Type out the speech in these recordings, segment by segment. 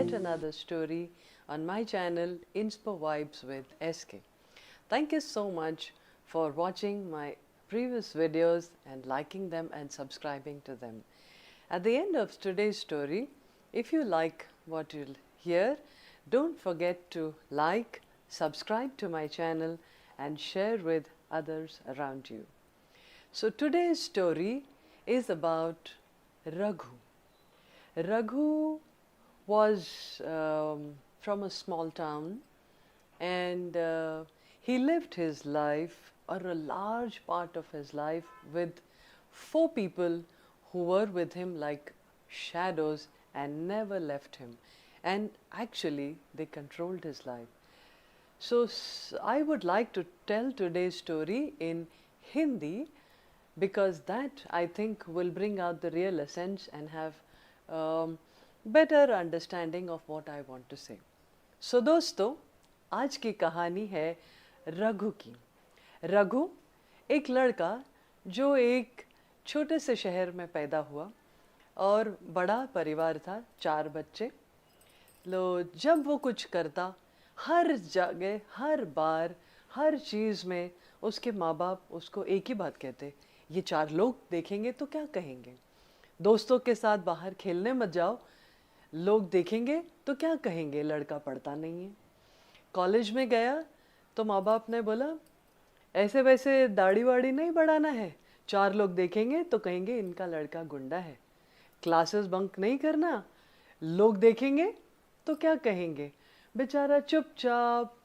yet another story on my channel Inspo Vibes with SK. Thank you so much for watching my previous videos and liking them and subscribing to them. At the end of today's story, if you like what you'll hear, don't forget to like, subscribe to my channel and share with others around you. So today's story is about Raghu. Raghu was from a small town, and he lived his life, or a large part of his life, with 4 people who were with him like shadows and never left him, and actually they controlled his life. So I would like to tell today's story in Hindi, because that I think will bring out the real essence and have better understanding of what I want to say. So दोस्तों, आज की कहानी है रघु की। रघु एक लड़का जो एक छोटे से शहर में पैदा हुआ और बड़ा परिवार था, 4 बच्चे। जब वो कुछ करता, हर जगह, हर बार, हर चीज़ में उसके माँ बाप उसको एक ही बात कहते, ये 4 लोग देखेंगे तो क्या कहेंगे। दोस्तों के साथ बाहर खेलने मत जाओ, लोग देखेंगे तो क्या कहेंगे, लड़का पढ़ता नहीं है। कॉलेज में गया तो माँ बाप ने बोला ऐसे वैसे दाढ़ी वाड़ी नहीं बढ़ाना है, 4 लोग देखेंगे तो कहेंगे इनका लड़का गुंडा है। क्लासेस बंक नहीं करना, लोग देखेंगे तो क्या कहेंगे। बेचारा चुपचाप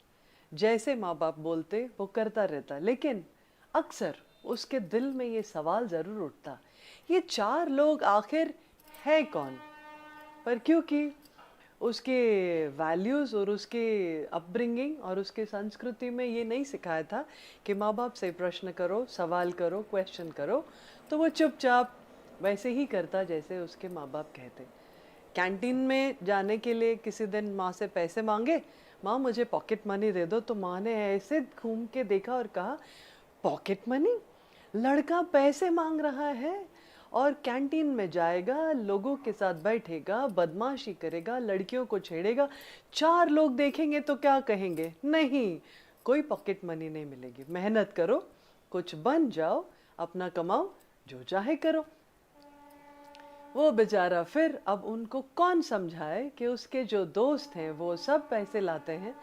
जैसे माँ बाप बोलते वो करता रहता, लेकिन अक्सर उसके दिल में ये सवाल ज़रूर उठता, ये 4 लोग आखिर है कौन। पर क्योंकि उसके वैल्यूज़ और उसके अपब्रिंगिंग और उसके संस्कृति में ये नहीं सिखाया था कि माँ बाप से प्रश्न करो, सवाल करो, क्वेश्चन करो, तो वो चुपचाप वैसे ही करता जैसे उसके माँ बाप कहते। कैंटीन में जाने के लिए किसी दिन माँ से पैसे मांगे, माँ मुझे पॉकेट मनी दे दो, तो माँ ने ऐसे घूम के देखा और कहा पॉकेट मनी, लड़का पैसे मांग रहा है और कैंटीन में जाएगा, लोगों के साथ बैठेगा, बदमाशी करेगा, लड़कियों को छेड़ेगा, 4 लोग देखेंगे तो क्या कहेंगे। नहीं, कोई पॉकेट मनी नहीं मिलेगी, मेहनत करो, कुछ बन जाओ, अपना कमाओ, जो चाहे करो। वो बेचारा फिर अब उनको कौन समझाए कि उसके जो दोस्त हैं वो सब पैसे लाते हैं,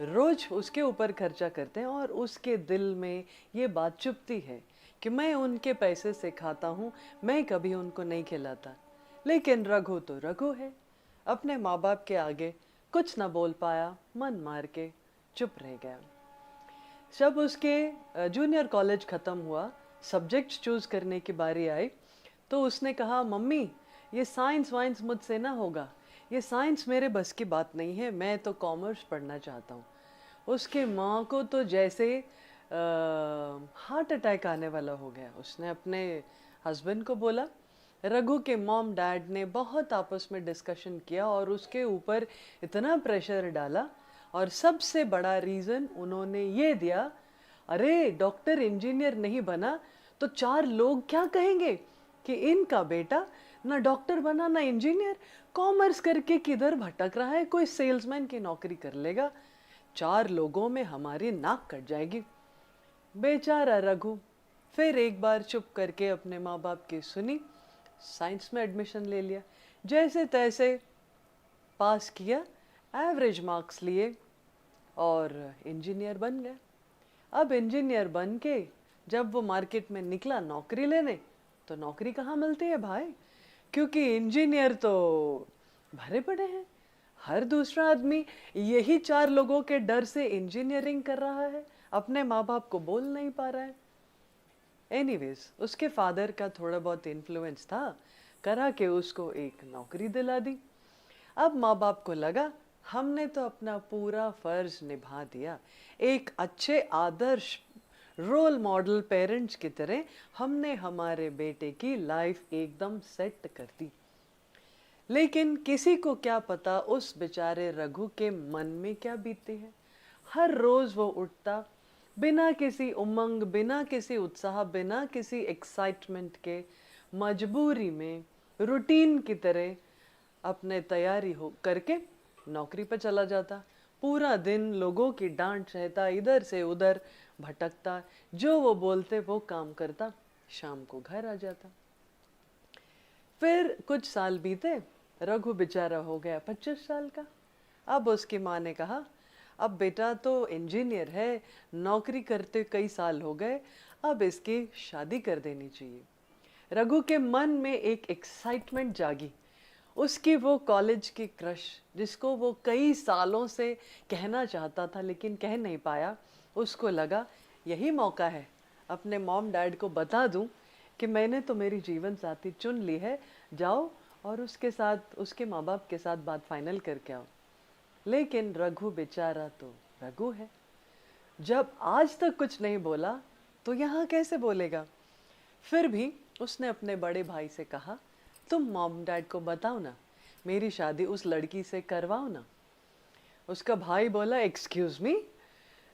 रोज उसके ऊपर खर्चा करते हैं, और उसके दिल में ये बात चुभती है कि मैं उनके पैसे से खाता हूँ, मैं कभी उनको नहीं खिलाता। लेकिन रघु तो रघु है, अपने माँ बाप के आगे कुछ ना बोल पाया, मन मार के चुप रह गया। जब उसके जूनियर कॉलेज ख़त्म हुआ, सब्जेक्ट चूज़ करने की बारी आई, तो उसने कहा मम्मी ये साइंस वाइंस मुझसे ना होगा, ये साइंस मेरे बस की बात नहीं है, मैं तो कॉमर्स पढ़ना चाहता हूँ। उसके माँ को तो जैसे हार्ट अटैक आने वाला हो गया। उसने अपने हस्बैंड को बोला, रघु के मॉम डैड ने बहुत आपस में डिस्कशन किया और उसके ऊपर इतना प्रेशर डाला, और सबसे बड़ा रीज़न उन्होंने ये दिया, अरे डॉक्टर इंजीनियर नहीं बना तो 4 लोग क्या कहेंगे कि इनका बेटा ना डॉक्टर बना ना इंजीनियर, कॉमर्स करके किधर भटक रहा है, कोई सेल्समैन की नौकरी कर लेगा, 4 लोगों में हमारी नाक कट जाएगी। बेचारा रघु फिर एक बार चुप करके अपने माँ बाप की सुनी, साइंस में एडमिशन ले लिया, जैसे तैसे पास किया, एवरेज मार्क्स लिए और इंजीनियर बन गया। अब इंजीनियर बन के जब वो मार्केट में निकला नौकरी लेने, तो नौकरी कहाँ मिलती है भाई, क्योंकि इंजीनियर तो भरे पड़े हैं। हर दूसरा आदमी यही 4 लोगों के डर से इंजीनियरिंग कर रहा है, अपने माँ बाप को बोल नहीं पा रहा है। एनीवेज, उसके फादर का थोड़ा बहुत इन्फ्लुएंस था, करा के उसको एक नौकरी दिला दी। अब माँ बाप को लगा हमने तो अपना पूरा फर्ज निभा दिया, एक अच्छे आदर्श रोल मॉडल पेरेंट्स की तरह हमने हमारे बेटे की लाइफ एकदम सेट कर दी। लेकिन किसी को क्या पता उस बेचारे रघु के मन में क्या बीतती है। हर रोज वो उठता, बिना किसी उमंग, बिना किसी उत्साह, बिना किसी एक्साइटमेंट के, मजबूरी में रूटीन की तरह अपने तैयारी हो करके नौकरी पर चला जाता, पूरा दिन लोगों की डांट सहता, इधर से उधर भटकता, जो वो बोलते वो काम करता, शाम को घर आ जाता। फिर कुछ साल बीते, रघु बेचारा हो गया 25 साल का। अब उसकी माँ ने कहा, अब बेटा तो इंजीनियर है, नौकरी करते कई साल हो गए, अब इसकी शादी कर देनी चाहिए। रघु के मन में एक एक्साइटमेंट जागी, उसकी वो कॉलेज की क्रश जिसको वो कई सालों से कहना चाहता था लेकिन कह नहीं पाया, उसको लगा यही मौका है, अपने मॉम डैड को बता दूं कि मैंने तो मेरी जीवन साथी चुन ली है, जाओ और उसके साथ, उसके माँ बाप के साथ बात फाइनल करके आओ। लेकिन रघु बेचारा तो रघु है, जब आज तक कुछ नहीं बोला तो यहाँ कैसे बोलेगा। फिर भी उसने अपने बड़े भाई से कहा, तुम मॉम डैड को बताओ ना, मेरी शादी उस लड़की से करवाओ ना। उसका भाई बोला, एक्सक्यूज मी,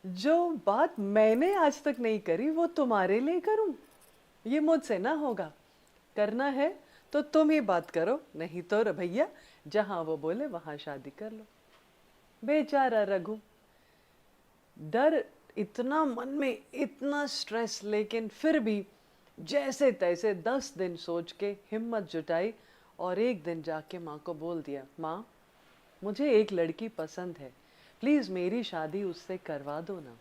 जो बात मैंने आज तक नहीं करी वो तुम्हारे लिए करूं, ये मुझसे ना होगा। करना है तो तुम ही बात करो, नहीं तो भैया जहां वो बोले वहां शादी कर लो। बेचारा रघु, डर इतना मन में, इतना स्ट्रेस, लेकिन फिर भी जैसे तैसे 10 दिन सोच के हिम्मत जुटाई और एक दिन जाके माँ को बोल दिया, माँ मुझे एक लड़की पसंद है, प्लीज मेरी शादी उससे करवा दो ना।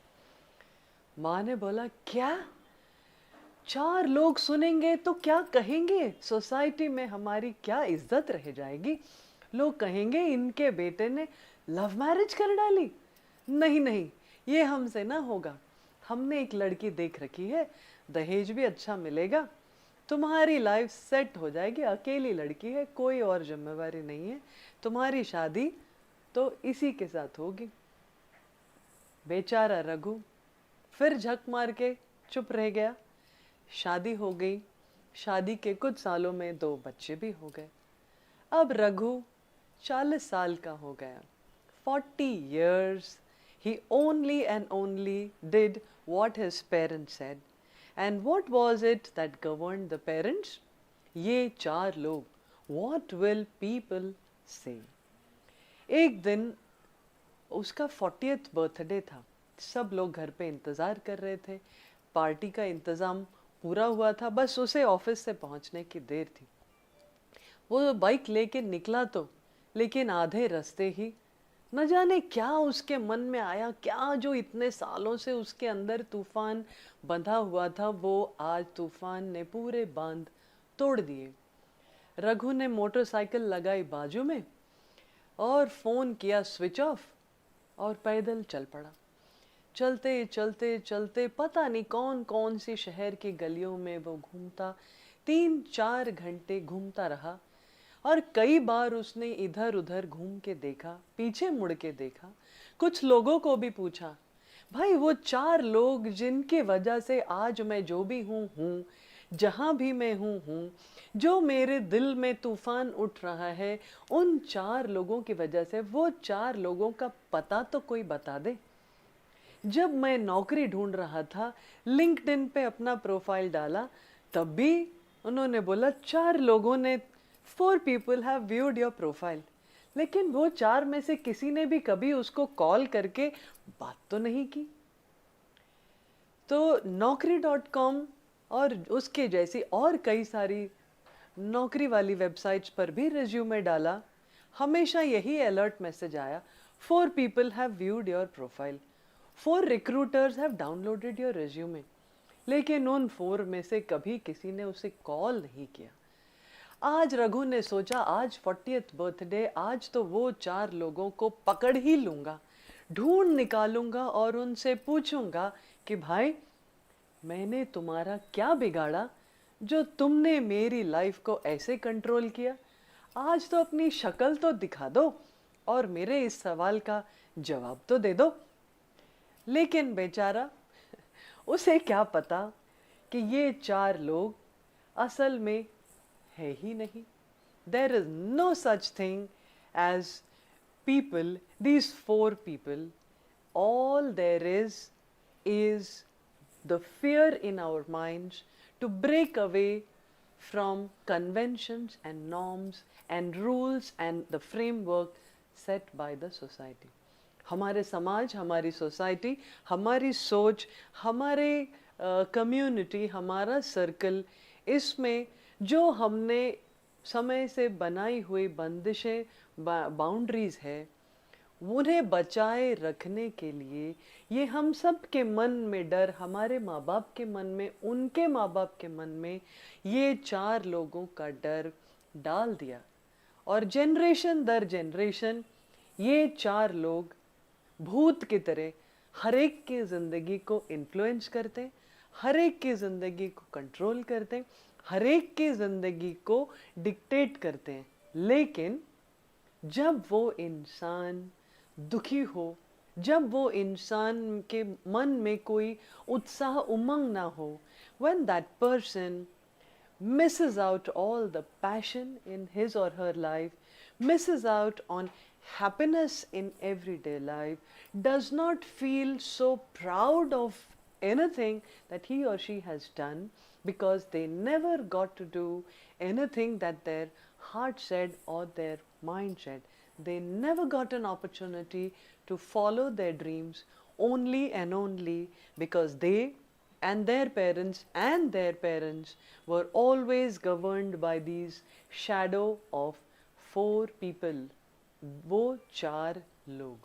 माँ ने बोला, क्या? 4 लोग सुनेंगे तो क्या कहेंगे, सोसाइटी में हमारी क्या इज्जत रह जाएगी, लोग कहेंगे इनके बेटे ने लव मैरिज कर डाली। नहीं नहीं, ये हमसे ना होगा, हमने एक लड़की देख रखी है, दहेज भी अच्छा मिलेगा, तुम्हारी लाइफ सेट हो जाएगी, अकेली लड़की है, कोई और जिम्मेवारी नहीं है, तुम्हारी शादी तो इसी के साथ होगी। बेचारा रघु फिर झक मार के चुप रह गया। शादी हो गई, शादी के कुछ सालों में 2 बच्चे भी हो गए। अब रघु 40 साल का हो गया। 40 years he only and only did what his parents said. And what was it that governed the parents? ये 4 लोग, what will people say? एक दिन उसका 40th बर्थडे था, सब लोग घर पे इंतज़ार कर रहे थे, पार्टी का इंतज़ाम पूरा हुआ था, बस उसे ऑफिस से पहुंचने की देर थी। वो बाइक लेके निकला तो, लेकिन आधे रास्ते ही न जाने क्या उसके मन में आया, क्या जो इतने सालों से उसके अंदर तूफान बंधा हुआ था, वो आज तूफान ने पूरे बांध तोड़ दिए। रघु ने मोटरसाइकिल लगाई बाजू में और फोन किया स्विच ऑफ और पैदल चल पड़ा। चलते चलते चलते पता नहीं कौन कौन सी शहर की गलियों में वो घूमता, 3-4 घंटे घूमता रहा और कई बार उसने इधर उधर घूम के देखा, पीछे मुड़ के देखा, कुछ लोगों को भी पूछा, भाई वो 4 लोग जिनकी वजह से आज मैं जो भी हूँ, जहाँ भी मैं हूँ, जो मेरे दिल में तूफान उठ रहा है, उन 4 लोगों की वजह से, वो 4 लोगों का पता तो कोई बता दे। जब मैं नौकरी ढूंढ रहा था, लिंक्डइन पे अपना प्रोफाइल डाला, तब भी उन्होंने बोला 4 लोगों ने, 4 people have viewed your profile, लेकिन वो 4 में से किसी ने भी कभी उसको कॉल करके बात तो नहीं की। तो naukri.com और उसके जैसी और कई सारी नौकरी वाली वेबसाइट्स पर भी रिज्यूमे डाला, हमेशा यही अलर्ट मैसेज आया, 4 people have viewed your profile, 4 recruiters have downloaded your resume, लेकिन उन 4 में से कभी किसी ने उसे कॉल नहीं किया। आज रघु ने सोचा, आज 40th बर्थडे, आज तो वो 4 लोगों को पकड़ ही लूंगा, ढूंढ निकालूंगा और उनसे पूछूंगा कि भाई मैंने तुम्हारा क्या बिगाड़ा जो तुमने मेरी लाइफ को ऐसे कंट्रोल किया, आज तो अपनी शक्ल तो दिखा दो और मेरे इस सवाल का जवाब तो दे दो। लेकिन बेचारा, उसे क्या पता कि ये 4 लोग असल में है ही नहीं। There is no such thing as people, these 4 people. All there is the fear in our minds to break away from conventions and norms and rules and the framework set by the society. हमारे समाज, हमारी society, हमारी सोच, हमारे community, हमारा circle, इसमें जो हमने समय से बनाई हुई बंदिशें, बाउंड्रीज है, उन्हें बचाए रखने के लिए ये हम सब के मन में डर, हमारे माँ बाप के मन में, उनके माँ बाप के मन में ये 4 लोगों का डर डाल दिया। और जनरेशन दर जनरेशन ये 4 लोग भूत की तरह हर एक की ज़िंदगी को इन्फ्लुएंस करते, हर एक की ज़िंदगी को कंट्रोल करते, हर एक की ज़िंदगी को डिक्टेट करते हैं। लेकिन जब वो इंसान दुखी हो, जब वो इंसान के मन में कोई उत्साह, उमंग ना हो, when that person misses out all the passion in his or her life, misses out on happiness in everyday life, does not feel so proud of anything that he or she has done, because they never got to do anything that their heart said or their mind said. They never got an opportunity to follow their dreams, only and only because they and their parents were always governed by these shadow of 4 people, वो 4 लोग.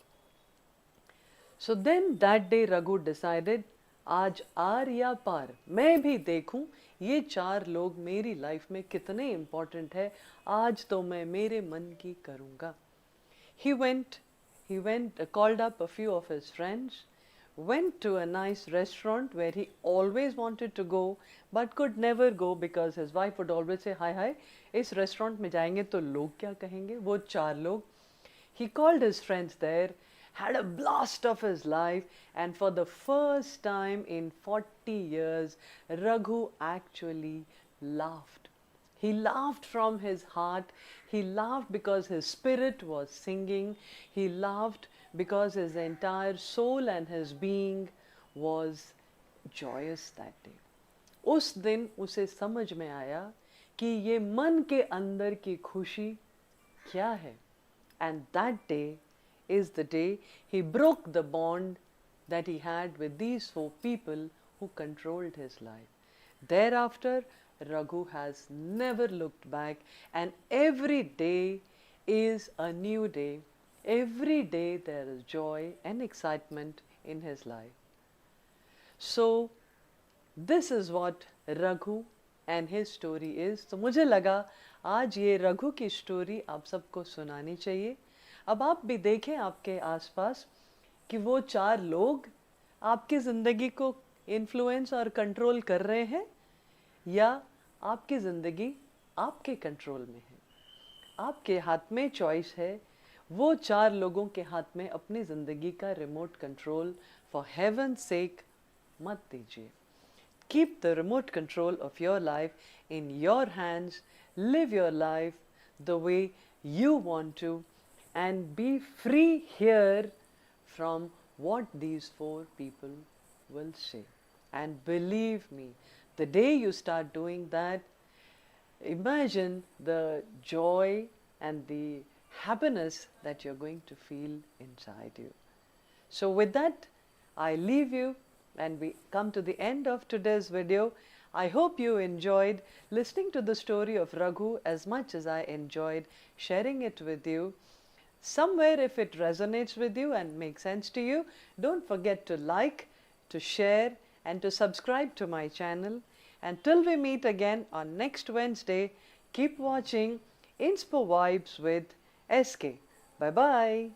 So then that day Raghu decided, आज are या पार मैं भी देखूं ये 4 लोग मेरी लाइफ में कितने इम्पोर्टेंट है, आज तो मैं मेरे मन की करूँगा. He went, called up a few of his friends, went to a nice restaurant where he always wanted to go but could never go because his wife would always say, hi, इस restaurant में जाएंगे तो लोग क्या कहेंगे, वो 4 लोग. He called his friends there, had a blast of his life, and for the first time in 40 years, Raghu actually laughed. He laughed from his heart. He laughed because his spirit was singing. He laughed because his entire soul and his being was joyous that day. उस दिन उसे समझ में आया कि ये मन के अंदर की खुशी क्या है. And that day is the day he broke the bond that he had with these 4 people who controlled his life. Thereafter, Raghu has never looked back, and every day is a new day. Every day there is joy and excitement in his life. So, this is what Raghu and his story is. तो मुझे लगा आज ये रघु की story आप सबको सुनानी चाहिए. अब आप भी देखें आपके आसपास कि वो 4 लोग आपकी ज़िंदगी को इन्फ्लुएंस और कंट्रोल कर रहे हैं या आपकी ज़िंदगी आपके कंट्रोल में है. आपके हाथ में चॉइस है. वो 4 लोगों के हाथ में अपनी ज़िंदगी का रिमोट कंट्रोल फॉर हेवन सेक मत दीजिए. Keep the remote control of your life in your hands. Live your life the way you want to and be free here from what these 4 people will say. And believe me, the day you start doing that, imagine the joy and the happiness that you're going to feel inside you. So with that, I leave you and we come to the end of today's video. I hope you enjoyed listening to the story of Raghu as much as I enjoyed sharing it with you. Somewhere if it resonates with you and makes sense to you, don't forget to like, to share and to subscribe to my channel. Until we meet again on next Wednesday, keep watching Inspo Vibes with SK. Bye bye.